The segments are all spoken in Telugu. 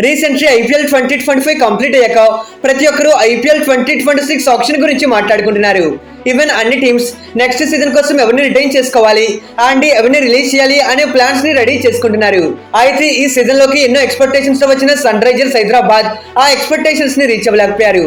రీసెంట్లీ ఐపీఎల్ 2025 కంప్లీట్ అయ్యాక ప్రతి ఒక్కరూ ఐపీఎల్ 2026 ఆప్షన్ గురించి మాట్లాడుకుంటున్నారు. ఈవెన్ అన్ని టీమ్స్ నెక్స్ట్ సీజన్ కోసం ఎవరిని రిటైన్ చేసుకోవాలి అండ్ ఎవరిని రిలీజ్ చేయాలి అనే ప్లాన్స్ ని రెడీ చేసుకుంటున్నారు. అయితే ఈ సీజన్ లోకి ఎన్నో ఎక్స్పెక్టేషన్స్ తో వచ్చిన సన్ రైజర్స్ హైదరాబాద్ ఆ ఎక్స్పెక్టేషన్స్ ని రీచ్ అవ్వలేకపోయారు.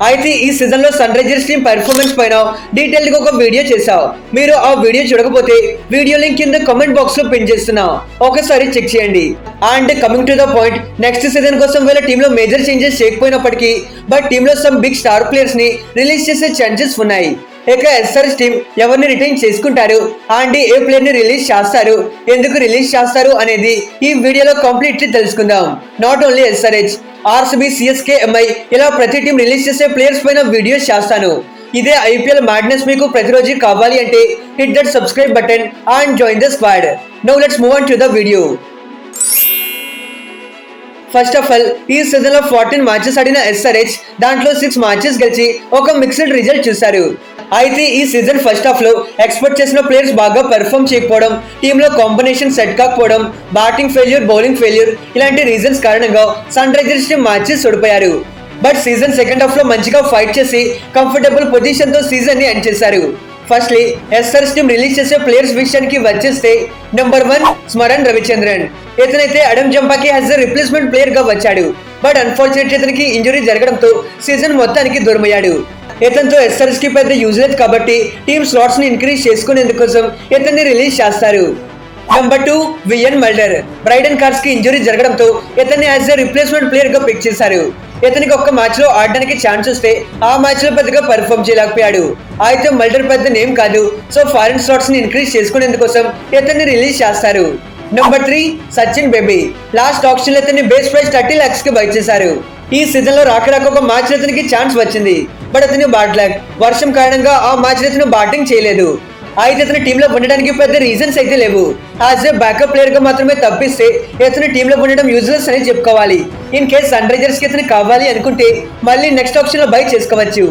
అయితే ఈ సీజన్ లో సన్ రైజర్స్ టీమ్ పెర్ఫార్మెన్స్ పైన డీటెయిల్ గా ఒక వీడియో చేశాం. మీరు ఆ వీడియో చూడకపోతే వీడియో లింక్ కింద కామెంట్ బాక్స్ లో పిన్ చేస్తున్నా, ఒకసారి చెక్ చేయండి. And coming to the point, next season కోసం వీళ్ళ టీమ్ లో మేజర్ చేంజెస్ చేయకపోయినప్పటికీ బట్ టీమ్ లో సమ్ బిగ్ స్టార్ ప్లేయర్స్ ని రిలీజ్ చేసే ఛాన్సెస్ ఉన్నాయి. ఇక ఎస్ఆర్ఎస్ టీమ్ ఎవరిని రిటైన్ చేసుకుంటారు అండ్ ఏ ప్లేయర్ ని రిలీజ్ చేస్తారు, ఎందుకు రిలీజ్ చేస్తారు అనేది ఈ వీడియోలో కంప్లీట్లీ తెలుసుకుందాం. Not only SRH, RCB, CSK, MI ఇలా ప్రతి టీం రిలీజ్ చేసే ప్లేయర్స్ పైన వీడియోస్ చేస్తాను. ఇదే ఐపీఎల్ మ్యాడ్నెస్ మీకు ప్రతిరోజు కావాలి అంటే hit that subscribe button and join the squad. Now let's move on to the video. First of all, ఈ సీజన్ లో 14 మ్యాచెస్ ఆడిన ఎస్ఆర్హెచ్ దాంట్లో 6 మ్యాచెస్ గెలిచి ఒక మిక్స్డ్ రిజల్ట్ చూశారు. అయితే ఈ సీజన్ ఫస్ట్ హాఫ్ లో ఎక్స్పెక్ట్ చేసిన ప్లేయర్స్ బాగా పెర్ఫార్మ్ చేయకపోవడం, టీమ్ లో కాంబినేషన్ సెట్ కాకపోవడం, బ్యాటింగ్ ఫెయిల్యూర్, బౌలింగ్ ఫెయిల్యూర్ ఇలాంటి రీజన్స్ కారణంగా సన్ రైజర్స్ టీమ్ మ్యాచెస్ ఓడిపోయారు. బట్ సీజన్ సెకండ్ హాఫ్ లో మంచిగా ఫైట్ చేసి కంఫర్టబుల్ పొజిషన్ తో సీజన్ ని ఎండ్ చేశారు. ఫస్ట్లీ ఎస్ఆర్ఎస్ టీమ్ రిలీజ్ చేసే ప్లేయర్స్ విషయానికి వచ్చేస్తే నెంబర్ 1 స్మరణ్ రవిచంద్రన్. ఇతనైతే అడమ్ జంపాకి యాజ్ ఎ రిప్లేస్మెంట్ ప్లేయర్ గా వచ్చాడు. బట్ అన్ఫార్చునేట్లీ ఇతనికి ఇంజరీ జరగడంతో సీజన్ మొత్తానికి దూరమయ్యాడు. ఇతనితో ఎస్ఆర్ఎస్ కి పెద్ద యూజ్ లేదు కాబట్టి టీమ్ స్లాట్స్ ని ఇంక్రీజ్ చేసుకునేందుకోసం ఇతన్ని రిలీజ్ చేస్తారు. Number 2 Wiaan Mulder. Brydon Carse కి ఇంజరీ జరగడంతో ఇతన్ని యాజ్ ఎ రిప్లేస్మెంట్ ప్లేయర్ గా పిక్ చేశారు. ఇతనికి ఒక్క మ్యాచ్ లో ఆడడానికి ఛాన్స్ వస్తే ఆ మ్యాచ్ లో పెద్దగా పెర్ఫార్మ్ చేయలేకపోయాడు. అయితే మల్డర్ పెద్ద నేమ్ కాదు, సో ఫారెన్ స్లాట్స్ ని ఇంక్రీజ్ చేసుకునేందుకోసం ఇతన్ని రిలీజ్ చేస్తారు. Number 3 Sachin baby. Last option లో ఇతన్ని బేస్ ప్రైస్ 30 lakhs కి బై చేశారు. ఈ సీజన్ లో రాక ఒక మ్యాచ్ లో ఇతనికి ఛాన్స్ వచ్చింది, బట్ అతని బ్యాడ్ లక్, వర్షం కారణంగా ఆ మ్యాచ్ లో ఇతను బ్యాటింగ్ చేయలేదు. అయితే ఇతని టీంలో ఉండడానికి పెద్ద రీజన్స్ అయితే లేవు. యాజ్ ఏ బ్యాకప్ ప్లేయర్ గా మాత్రమే తప్పిస్తే ఇతని టీంలో ఉండడం యూజ్లెస్ అని చెప్పుకోవాలి. ఇన్ కేస్ సన్ రైజర్స్ కి ఇతను కావాలి అనుకుంటే మళ్ళీ నెక్స్ట్ ఆప్షన్ లో బై చేసుకోవచ్చు.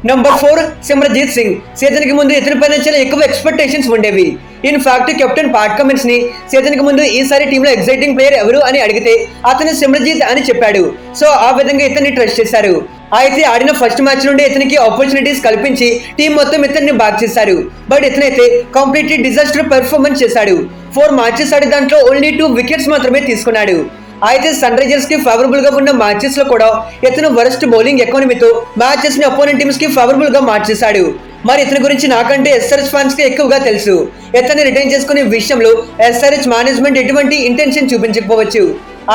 నెంబర్ 4 సిమ్రన్జీత్ సింగ్. సీజన్ కి ముందు ఇతని పైన చాలా ఎక్కువ ఎక్స్పెక్టేషన్స్ ఉండేవి. In fact captain Pat Cummins ని సీజన్ కి ముందు ఈసారి టీంలో ఎగ్జైటింగ్ ప్లేయర్ ఎవరు అని అడిగితే అతను సిమ్రన్జీత్ అని చెప్పాడు. సో ఆ విధంగా ఇతన్ని ట్రస్ట్ చేశారు. అయితే ఆడిన ఫస్ట్ మ్యాచ్ నుండి ఇతనికి ఆపర్చునిటీస్ కల్పించి టీం మొత్తం ఇతన్ని బ్యాక్ చేశారు. బట్ ఇతనైతే కంప్లీట్లీ డిజాస్టర్ పెర్ఫార్మెన్స్ చేశాడు. 4 మ్యాచెస్ ఆడి దాంట్లో ఓన్లీ 2 వికెట్స్ మాత్రమే తీసుకున్నాడు. అయితే సన్ రైజర్స్ కి ఫేవరబుల్ గా ఉన్న మ్యాచెస్ లో కూడా ఇతను వరస్ట్ బౌలింగ్ ఎకానమీతో మ్యాచెస్ ని అపోనెంట్ టీమ్స్ కి ఫేవరబుల్ గా మార్చేశాడు. మరి ఇతని గురించి నాకంటే ఎస్ఆర్హెచ్ ఫ్యాన్స్ కి ఎక్కువగా తెలుసు. ఇతన్ని రిటైన్ చేసుకునే విషయంలో ఎస్ఆర్హెచ్ మేనేజ్మెంట్ ఎటువంటి ఇంటెన్షన్ చూపించకపోవచ్చు.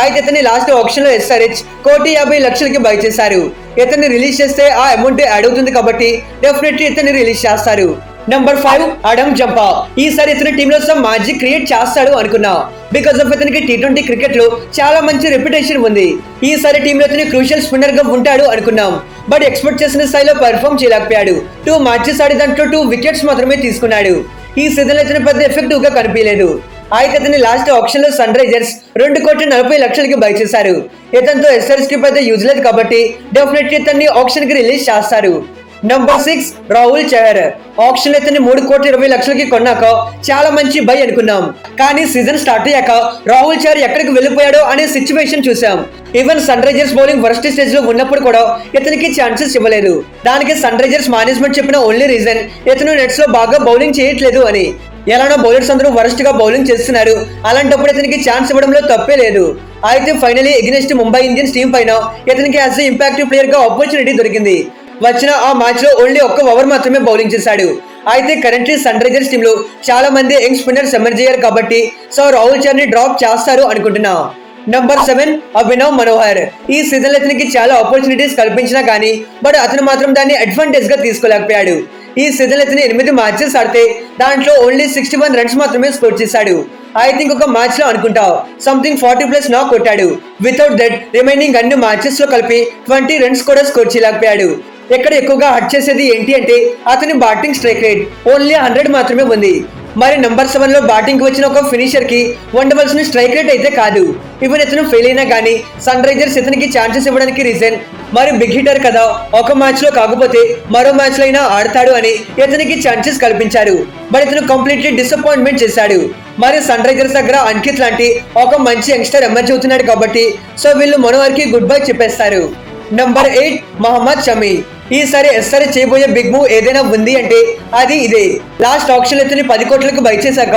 అయితే ఇతన్ని లాస్ట్ ఆప్షన్ లో ఎస్ఆర్హెచ్ 1,50,00,000కి బై చేశారు. ఇతన్ని రిలీజ్ చేస్తే ఆ అమౌంట్ యాడ్ అవుతుంది కాబట్టి డెఫినెట్లీ ఇతన్ని రిలీజ్ చేస్తారు. Number 5 Adam Zampa. ఈసారి ఇతని టీంలో సమ్ మ్యాజిక్ క్రియేట్ చేస్తాడు అనుకున్నా. బికాస్ ఆఫ్ ఇతనికి T20 క్రికెట్ లో చాలా మంచి రెప్యుటేషన్ ఉంది. ఈసారి టీంలో ఇతని క్రూషియల్ స్పిన్నర్ గా ఉంటాడు అనుకున్నాం. బట్ ఎక్స్పెక్ట్ చేసిన స్థాయిలో పెర్ఫార్మ్ చేయలేకపోయాడు. 2 మ్యాచెస్ ఆడి దాంట్లో 2 వికెట్స్ మాత్రమే తీసుకున్నాడు. ఈ సీజన్ లో ఇతని పెద్ద ఎఫెక్టివ్ గా కనిపించలేదు. అయితే ఇతని లాస్ట్ ఆప్షన్ లో సన్ రైజర్స్ 2,40,00,000కి బై చేశారు. ఇతనితో ఎస్ఆర్ఎస్ కి పెద్ద యూజ్ లేదు కాబట్టి డెఫినెట్లీ ఇతన్ని ఆప్షన్ కి రిలీజ్ చేస్తారు. నెంబర్ 6 రాహుల్ చహర్. ఆప్షన్ ఇతన్ని 3,20,00,000కి కొన్నాక చాలా మంచి బై అనుకున్నాం. కానీ సీజన్ స్టార్ట్ అయ్యాక రాహుల్ చహర్ ఎక్కడికి వెళ్ళిపోయాడో అనే సిచ్యువేషన్ చూసాం. Even Sunrisers bowling worst stage లో ఉన్నప్పుడు కూడా ఇతనికి ఛాన్సెస్ ఇవ్వలేదు. దానికి సన్ రైజర్స్ మేనేజ్మెంట్ చెప్పిన ఓన్లీ రీజన్ ఇతను నెట్స్ లో బాగా బౌలింగ్ చేయట్లేదు అని. ఎలానో బౌలర్స్ అందరూ వరస్ట్ గా బౌలింగ్ చేస్తున్నారు, అలాంటప్పుడు ఇతనికి ఛాన్స్ ఇవ్వడంలో తప్పే లేదు. అయితే finally against Mumbai Indians team పైన ఇతనికి యాజ్ ఎ ఇంపాక్టివ్ ప్లేయర్ గా ఆపర్చునిటీ దొరికింది. వచ్చిన ఆ మ్యాచ్ లో ఓన్లీ 1 ఓవర్ మాత్రమే బౌలింగ్ చేశాడు. అయితే కరెంట్లీ సన్ రైజర్స్ టీమ్ లో చాలా మంది యంగ్ స్పిన్నర్స్ ఎమర్జ్ అయ్యారు కాబట్టి సో రాహుల్ చహర్ ని డ్రాప్ చేస్తారు అనుకుంటున్నా. నెంబర్ 7 అభినవ్ మనోహర్. ఈ సీజన్ లో ఇతనికి చాలా ఆపర్చునిటీస్ కల్పించినా కానీ బట్ అతను మాత్రం దాన్ని అడ్వాంటేజ్ గా తీసుకోలేకపోయాడు. ఈ సీజన్ ఇతను 8 మ్యాచెస్ ఆడితే దాంట్లో ఓన్లీ 61 రన్స్ మాత్రమే స్కోర్ చేశాడు. ఐ థింక్ ఒక మ్యాచ్ లో అనుకుంటా సంథింగ్ 40+ నాక్ కొట్టాడు. వితౌట్ దట్ రిమైనింగ్ అన్ని మ్యాచెస్ లో కలిపి 20 రన్స్ కూడా స్కోర్ చేయలేకపోయాడు. ఇక్కడ ఎక్కువగా హట్ చేసేది ఏంటి అంటే అతని బ్యాటింగ్ స్ట్రైక్ రేట్ ఓన్లీ 100 మాత్రమే ఉంది. మరి నెంబర్ 7 లో బ్యాటింగ్ వచ్చిన ఒక ఫినిషర్ కి ఉండవలసిన స్ట్రైక్ రేట్ అయితే కాదు. ఈవెన్ ఇతను ఫెయిల్ అయినా కానీ సన్ రైజర్స్ ఇతనికి ఛాన్సెస్ ఇవ్వడానికి రీజన్ మరి బిగ్ హిటర్ కదా, ఒక మ్యాచ్ లో కాకపోతే మరో మ్యాచ్ లో అయినా ఆడతాడు అని ఇతనికి ఛాన్సెస్ కల్పించారు. బట్ ఇతను కంప్లీట్లీ డిసప్పాయింట్మెంట్ చేశాడు. మరి సన్ రైజర్స్ దగ్గర అంకిత్ లాంటి ఒక మంచి యంగ్స్టర్ ఎమర్జ్ అవుతున్నాడు కాబట్టి సో వీళ్ళు మనవారికి గుడ్ బై చెప్పేస్తారు. నంబర్ 8 మహమ్మద్ షమి. ఈసారి ఎస్ఆర్హెచ్ చేయబోయే బిగ్ మూవ్ ఏదైనా ఉంది అంటే అది ఇదే. లాస్ట్ ఆప్షన్ ఎత్తుని 10 కోట్లకు బై చేశాక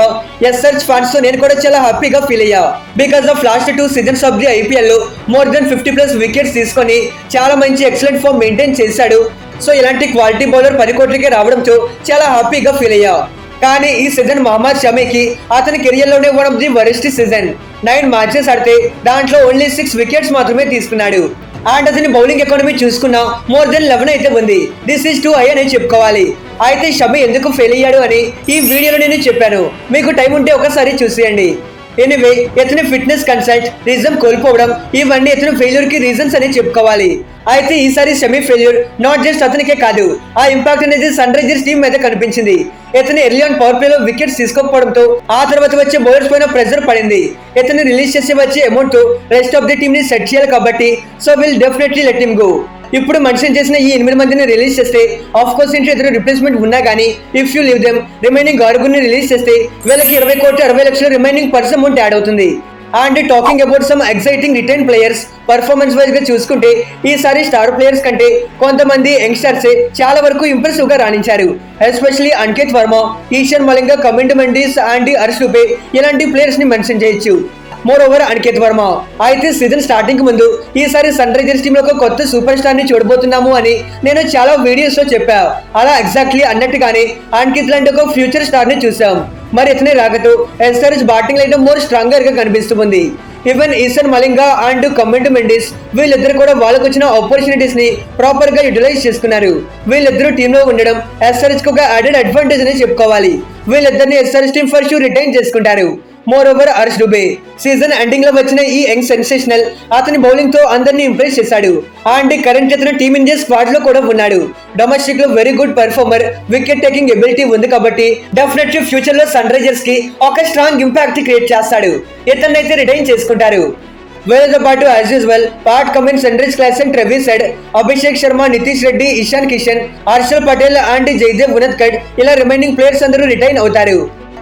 ఎస్ఆర్హెచ్ ఫ్యాన్స్ తో నేను కూడా చాలా హ్యాపీగా ఫీల్ అయ్యా. Because of last 2 seasons of the IPL లో మోర్ దెన్ 50+ వికెట్స్ తీసుకొని చాలా మంచి ఎక్సలెంట్ ఫామ్ మెయింటైన్ చేశాడు. సో ఇలాంటి క్వాలిటీ బౌలర్ 10 కోట్లకే రావడంతో చాలా హ్యాపీగా ఫీల్ అయ్యా. కానీ ఈ సీజన్ మహమ్మద్ షమీకి అతని కెరియర్ లోనే one of the worst season. 9 matches ఆడితే దాంట్లో ఓన్లీ 6 వికెట్స్ మాత్రమే తీసుకున్నాడు. అండ్ అతని బౌలింగ్ ఎకానమీ చూసుకున్నా మోర్ దెన్ 11 అయితే ఉంది. దిస్ ఈస్ టూ హై అని చెప్పుకోవాలి. అయితే షమి ఎందుకు ఫెయిల్ అయ్యాడు అని ఈ వీడియోలో నేను చెప్పాను. మీకు టైం ఉంటే ఒకసారి చూసేయండి. ఎనీవే ఇతని ఫిట్నెస్ కన్సల్ట్ రీజన్ కోల్పోవడం ఇవన్నీ ఇతని ఫెయిల్యూర్ కి రీజన్స్ అని చెప్పుకోవాలి. అయితే ఈసారి సెమీ ఫెయిల్యూర్ నాట్ జస్ట్ అతనికే కాదు, ఆ ఇంపాక్ట్ అనేది సన్ రైజర్స్ టీం మీద కనిపించింది. ఇతని ఎర్లీ ఆన్ పవర్ ప్లే లో వికెట్స్ తీసుకోకపోవడంతో ఆ తర్వాత వచ్చే బౌలర్స్ పైన ప్రెషర్ పడింది. ఇతన్ని రిలీజ్ చేసి వచ్చే అమౌంట్ తో రెస్ట్ ఆఫ్ ది టీమ్ ని సెట్ చేయాలి కాబట్టి so will definitely let him go. ఇప్పుడు మెన్షన్ చేసిన ఈ 8 మందిని రిలీజ్ చేస్తే ఆఫ్ కోర్స్ ఇంట్లో ఇతర రిప్లేస్మెంట్ ఉన్నా కానీ if you leave them remaining 6 release చేస్తే వీళ్ళకి 20 కోట్లు 60 లక్షలు రిమైనింగ్ పర్సన్ అమౌంట్ యాడ్ అవుతుంది. And talking about some exciting retain players performance wise గా చూసుకుంటే ఈసారి స్టార్ ప్లేయర్స్ కంటే కొంతమంది యంగ్స్టర్స్ చాలా వరకు ఇంప్రెసివ్ గా రాణించారు. ఎస్పెషల్లీ అంకిత్ వర్మ, ఈశాన్ మలింగ, కమిండ్ మెండిస్ అండ్ హర్ష్ దుబే ఇలాంటి ప్లేయర్స్ ని మెన్షన్ చేయొచ్చు. మోర్ ఓవర్ అంకిత్ వర్మ అయితే సీజన్ స్టార్టింగ్ ముందు ఈసారి సన్ రైజర్స్ టీమ్ లో ఒక కొత్త సూపర్ స్టార్ ని చూడబోతున్నాము అని నేను చాలా వీడియోస్ లో చెప్పా. అలా ఎగ్జాక్ట్లీ అన్నట్టుగానే అంకిత్ లాంటి ఒక ఫ్యూచర్ స్టార్ ని చూసాం. మరి ఇతని రాకతో SRH batting line more stronger గా కనిపిస్తుంది. ఈవెన్ ఈశాన్ మలింగ అండ్ కమిండ్ మెండిస్ వీళ్ళిద్దరు కూడా వాళ్ళకు వచ్చిన ఆపర్చునిటీస్ ని ప్రాపర్ గా యూటిలైజ్ చేసుకున్నారు. వీళ్ళిద్దరూ టీమ్ లో ఉండడం ఎస్ఆర్హెచ్ కు ఒక యాడెడ్ అడ్వాంటేజ్ అని చెప్పుకోవాలి. వీళ్ళిద్దరిని SRH team for sure retain చేసుకుంటారు. More over Harsh Dubey season ending లో వచ్చిన ఈ యంగ్ సెన్సేషనల్ అతని బౌలింగ్ తో అందరినీ ఇంప్రెస్ చేశాడు. అండ్ కరెంట్ అతను టీమ్ ఇండియా స్క్వాడ్ లో కూడా ఉన్నాడు. డొమెస్టిక్ లో very good performer, wicket taking ability ఉంది కాబట్టి డెఫినెట్లీ ఫ్యూచర్ లో సన్ రైజర్స్ కి ఒక స్ట్రాంగ్ ఇంపాక్ట్ క్రియేట్ చేస్తాడు. ఇతన్నైతే రిటైన్ చేసుకుంటారు. వీళ్ళతో పాటు as usual Pat Cummins, Heinrich Klaasen, Travis Head, Abhishek Sharma, Nitish Reddy, Ishan Kishan, Harshal Patel and Jaydev Unadkat ఇలా రిమైనింగ్ ప్లేయర్స్ అందరూ రిటైన్ అవుతారు.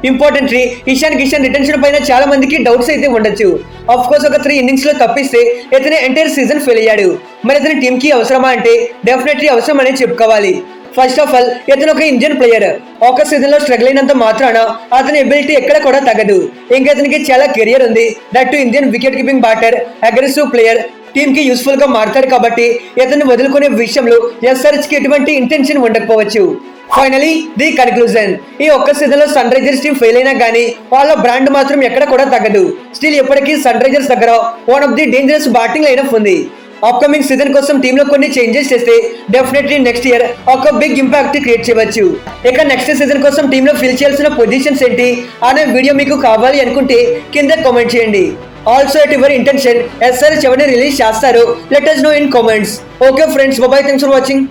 ఇంపార్టెంట్లీ ఇషాన్ కిషన్ రిటెన్షన్ పైన చాలా మందికి డౌట్స్ అయితే ఉండొచ్చు. ఆఫ్ కోర్స్ ఒక 3 ఇన్నింగ్స్ లో తప్పిస్తే ఇతని ఎంటైర్ సీజన్ ఫెయిల్ అయ్యాడు. మరి ఇతని టీమ్ కి అవసరమా అంటే డెఫినెట్లీ అవసరం అని చెప్పుకోవాలి. ఫస్ట్ ఆఫ్ ఆల్ ఇతను ఒక ఇండియన్ ప్లేయర్. ఒక సీజన్ లో స్ట్రగుల్ అయినంత మాత్రాన అతని ఎబిలిటీ ఎక్కడ కూడా తగ్గదు. ఇంకా ఇతనికి చాలా కెరియర్ ఉంది. That to Indian wicket keeping batter, aggressive player, team కి యూస్ఫుల్ గా మారుతాడు కాబట్టి ఇతన్ని వదులుకునే విషయంలో ఎస్ఆర్హెచ్ కి ఎటువంటి ఇంటెన్షన్ ఉండకపోవచ్చు. ఫైనలీ ది కన్క్లూజన్, ఈ ఒక్క సీజన్ లో సన్ రైజర్స్ టీం ఫెయిల్ అయినా గానీ వాళ్ళ బ్రాండ్ మాత్రం ఎక్కడ కూడా తగ్గదు. స్టిల్ ఎప్పటికీ సన్ రైజర్స్ దగ్గర one of the dangerous batting lineup ఉంది. అప్కమింగ్ సీజన్ కోసం టీమ్ లో కొన్ని చేంజెస్ చేస్తే డెఫినెట్లీ నెక్స్ట్ ఇయర్ ఒక బిగ్ ఇంపాక్ట్ క్రియేట్ చేయవచ్చు. ఇక నెక్స్ట్ సీజన్ కోసం టీమ్ లో ఫిల్ చేయాల్సిన పొజిషన్స్ ఏంటి అనే వీడియో మీకు కావాలి అనుకుంటే కింద కామెంట్ చేయండి. Also at your intention SRH ఎవరిని రిలీజ్ చేస్తారో let us know in comments. Okay friends, bye bye, thanks for watching.